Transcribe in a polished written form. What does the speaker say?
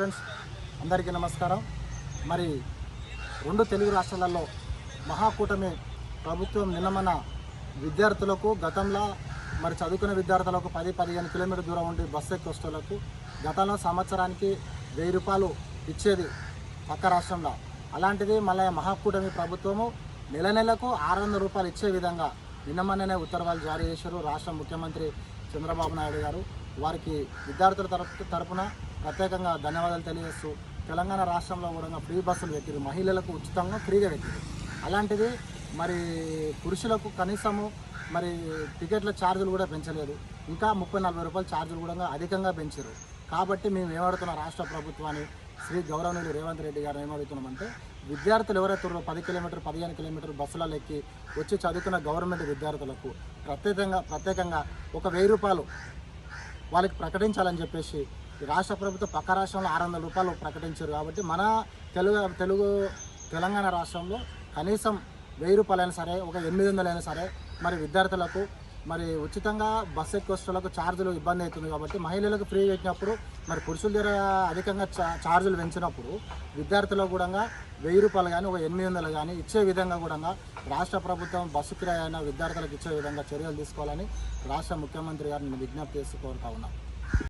Friends అందరికీ నమస్కారం. మరి రెండు తెలుగు రాష్ట్రాలలో మహాకూటమి ప్రభుత్వం నిన్న మన విద్యార్థులకు గతంలో మరి చదువుకునే విద్యార్థులకు 10-15 కిలోమీటర్ దూరం ఉండి బస్సు ఎక్కి వస్తువులకు గతంలో సంవత్సరానికి 1000 రూపాయలు ఇచ్చేది పక్క రాష్ట్రంలో. అలాంటిది మళ్ళీ మహాకూటమి ప్రభుత్వము నెలకు 600 రూపాయలు ఇచ్చే విధంగా నిన్నమనే ఉత్తర్వులు జారీ చేశారు రాష్ట్ర ముఖ్యమంత్రి చంద్రబాబు నాయుడు గారు. వారికి విద్యార్థుల తరపున ప్రత్యేకంగా ధన్యవాదాలు తెలియజేస్తూ తెలంగాణ రాష్ట్రంలో కూడా ఫ్రీ బస్సులు పెట్టారు, మహిళలకు ఉచితంగా ఫ్రీగా పెట్టారు. అలాంటిది మరి పురుషులకు కనీసము మరి టికెట్ల ఛార్జీలు కూడా పెంచలేదు, ఇంకా 30-40 రూపాయల ఛార్జీలు కూడా అధికంగా పెంచారు. కాబట్టి మేము ఏమడుతున్నాం రాష్ట్ర ప్రభుత్వాన్ని, శ్రీ గౌరవనీయులు రేవంత్ రెడ్డి గారు ఏమడుతున్నామంటే విద్యార్థులు ఎవరైతే 10 కిలోమీటర్ 15 కిలోమీటర్ బస్సులలో ఎక్కి వచ్చి చదువుకున్న గవర్నమెంట్ విద్యార్థులకు ప్రత్యేకంగా ఒక 1000 రూపాయలు వాళ్ళకి ప్రకటించాలని చెప్పేసి రాష్ట్ర ప్రభుత్వం పక్క రాష్ట్రంలో 600 రూపాయలు ప్రకటించారు. కాబట్టి మన తెలంగాణ రాష్ట్రంలో కనీసం 1000 రూపాయలైనా సరే, ఒక 800 అయినా సరే మరి విద్యార్థులకు మరి ఉచితంగా బస్సు ఎక్కి వస్తువులకు ఛార్జీలు ఇబ్బంది అవుతుంది. కాబట్టి మహిళలకు ఫ్రీ పెట్టినప్పుడు మరి పురుషుల దగ్గర అధికంగా ఛార్జీలు పెంచినప్పుడు విద్యార్థులకు కూడా 1000 రూపాయలు కానీ, ఒక 800 కానీ ఇచ్చే విధంగా కూడా రాష్ట్ర ప్రభుత్వం బస్సు కిరాయి అయిన విద్యార్థులకు ఇచ్చే విధంగా చర్యలు తీసుకోవాలని రాష్ట్ర ముఖ్యమంత్రి గారిని విజ్ఞప్తి చేసి కోరుతా ఉన్నాం.